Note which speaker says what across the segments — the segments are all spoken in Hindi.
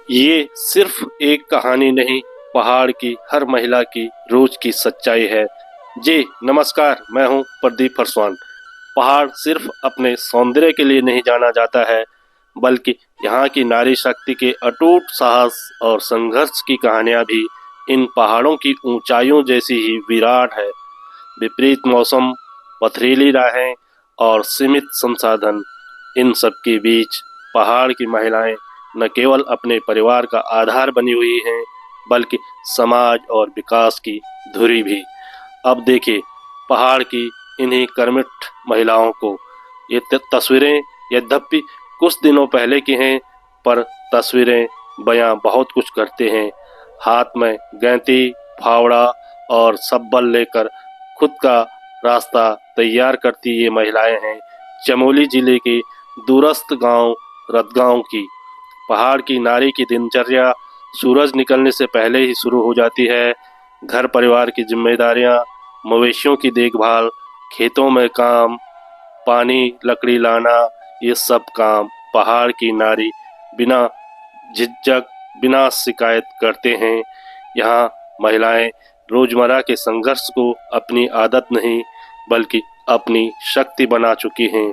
Speaker 1: ये सिर्फ एक कहानी नहीं, पहाड़ की हर महिला की रोज की सच्चाई है। जी नमस्कार, मैं हूँ प्रदीप फरसवान। पहाड़ सिर्फ अपने सौंदर्य के लिए नहीं जाना जाता है, बल्कि यहाँ की नारी शक्ति के अटूट साहस और संघर्ष की कहानियाँ भी इन पहाड़ों की ऊंचाइयों जैसी ही विराट है। विपरीत मौसम, पथरीली राहें और सीमित संसाधन, इन सब के बीच पहाड़ की महिलाएं न केवल अपने परिवार का आधार बनी हुई हैं, बल्कि समाज और विकास की धुरी भी। अब देखिए पहाड़ की इन्हीं कर्मठ महिलाओं को। ये तस्वीरें यद्यपि कुछ दिनों पहले की हैं, पर तस्वीरें बयां बहुत कुछ करते हैं। हाथ में गैंती, फावड़ा और सब्बल लेकर खुद का रास्ता तैयार करती ये महिलाएं हैं चमोली जिले के दूरस्थ गांव रतगांव की। पहाड़ की नारी की दिनचर्या सूरज निकलने से पहले ही शुरू हो जाती है। घर परिवार की जिम्मेदारियां, मवेशियों की देखभाल, खेतों में काम, पानी, लकड़ी लाना, ये सब काम पहाड़ की नारी बिना झिझक, बिना शिकायत करते हैं। यहाँ महिलाएं रोजमर्रा के संघर्ष को अपनी आदत नहीं, बल्कि अपनी शक्ति बना चुकी हैं।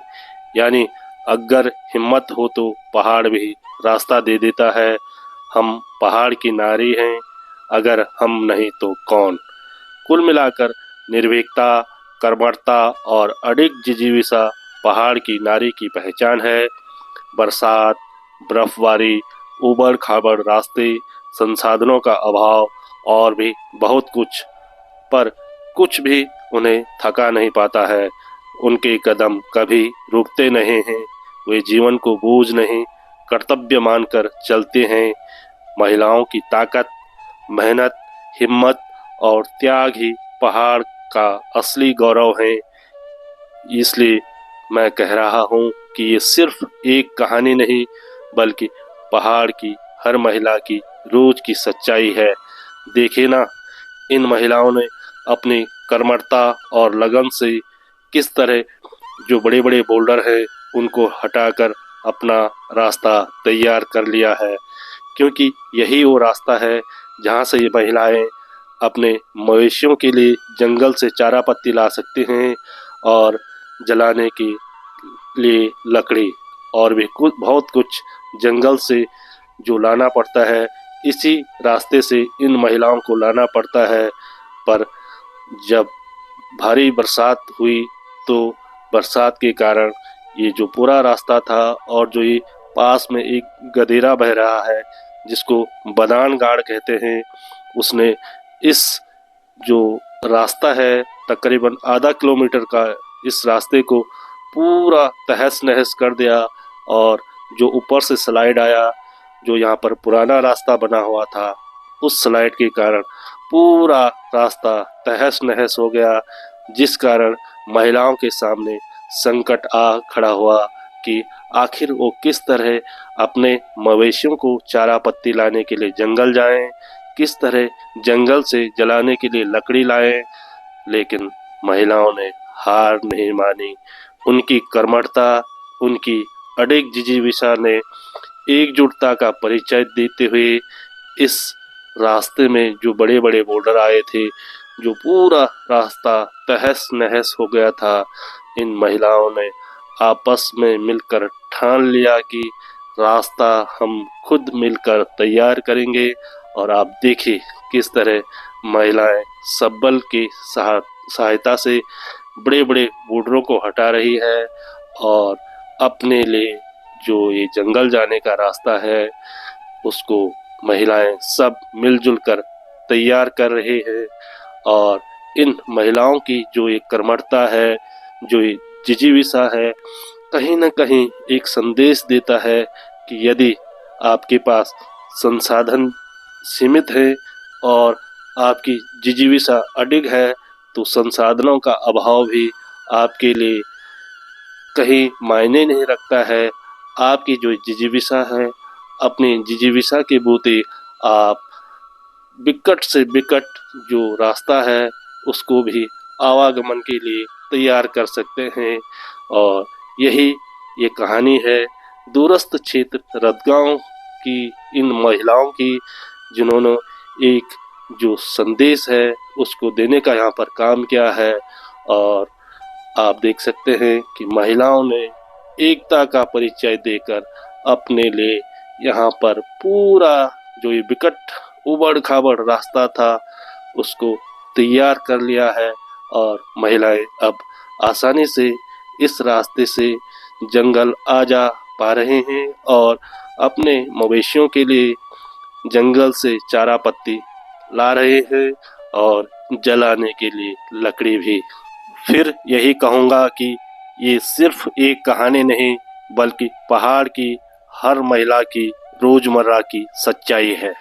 Speaker 1: यानी अगर हिम्मत हो तो पहाड़ भी रास्ता दे देता है। हम पहाड़ की नारी हैं, अगर हम नहीं तो कौन। कुल मिलाकर निर्भीकता, कर्मठता और अडिग जिजीविसा पहाड़ की नारी की पहचान है। बरसात, बर्फबारी, ऊबड़ खाबड़ रास्ते, संसाधनों का अभाव और भी बहुत कुछ, पर कुछ भी उन्हें थका नहीं पाता है। उनके कदम कभी रुकते नहीं हैं। वे जीवन को बोझ नहीं, कर्तव्य मानकर चलते हैं। महिलाओं की ताकत, मेहनत, हिम्मत और त्याग ही पहाड़ का असली गौरव है। इसलिए मैं कह रहा हूँ कि ये सिर्फ एक कहानी नहीं, बल्कि पहाड़ की हर महिला की रोज की सच्चाई है। देखिए ना, इन महिलाओं ने अपनी कर्मठता और लगन से किस तरह जो बड़े बड़े बोल्डर हैं उनको हटाकर अपना रास्ता तैयार कर लिया है। क्योंकि यही वो रास्ता है जहाँ से ये महिलाएं अपने मवेशियों के लिए जंगल से चारा पत्ती ला सकती हैं और जलाने के लिए लकड़ी और भी कुछ बहुत कुछ जंगल से जो लाना पड़ता है, इसी रास्ते से इन महिलाओं को लाना पड़ता है। पर जब भारी बरसात हुई तो बरसात के कारण ये जो पूरा रास्ता था और जो ये पास में एक गदेरा बह रहा है जिसको बदान गाड़ कहते हैं, उसने इस जो रास्ता है तकरीबन आधा किलोमीटर का, इस रास्ते को पूरा तहस नहस कर दिया। और जो ऊपर से स्लाइड आया, जो यहाँ पर पुराना रास्ता बना हुआ था, उस स्लाइड के कारण पूरा रास्ता तहस नहस हो गया, जिस कारण महिलाओं के सामने संकट आ खड़ा हुआ कि आखिर वो किस तरह अपने मवेशियों को चारा पत्ती लाने के लिए जंगल जाएं, किस तरह जंगल से जलाने के लिए लकड़ी लाएं। लेकिन महिलाओं ने हार नहीं मानी। उनकी कर्मठता, उनकी अडिग जिजीविसा ने एकजुटता का परिचय देते हुए इस रास्ते में जो बड़े बड़े बोर्डर आए थे, जो पूरा रास्ता तहस नहस हो गया था, इन महिलाओं ने आपस में मिलकर ठान लिया कि रास्ता हम खुद मिलकर तैयार करेंगे। और आप देखिए किस तरह महिलाएं सब्बल की सहायता से बड़े बड़े बोर्डरों को हटा रही है और अपने लिए जो ये जंगल जाने का रास्ता है उसको महिलाएं सब मिलजुल कर तैयार कर रहे हैं। और इन महिलाओं की जो एक कर्मठता है, जो ये जिजीविसा है, कहीं न कहीं एक संदेश देता है कि यदि आपके पास संसाधन सीमित है और आपकी जिजीविसा अडिग है, तो संसाधनों का अभाव भी आपके लिए कहीं मायने नहीं रखता है। आपकी जो जिजीविसा है, अपनी जिजीविसा के बूते आप विकट से विकट जो रास्ता है उसको भी आवागमन के लिए तैयार कर सकते हैं। और यही ये कहानी है दूरस्थ क्षेत्र रतगांव कि इन महिलाओं की, जिन्होंने एक जो संदेश है उसको देने का यहाँ पर काम किया है। और आप देख सकते हैं कि महिलाओं ने एकता का परिचय देकर अपने लिए यहाँ पर पूरा जो ये विकट उबड़ खाबड़ रास्ता था उसको तैयार कर लिया है। और महिलाएं अब आसानी से इस रास्ते से जंगल आ जा पा रहे हैं और अपने मवेशियों के लिए जंगल से चारा पत्ती ला रहे हैं और जलाने के लिए लकड़ी भी। फिर यही कहूँगा कि ये सिर्फ एक कहानी नहीं, बल्कि पहाड़ की हर महिला की रोजमर्रा की सच्चाई है।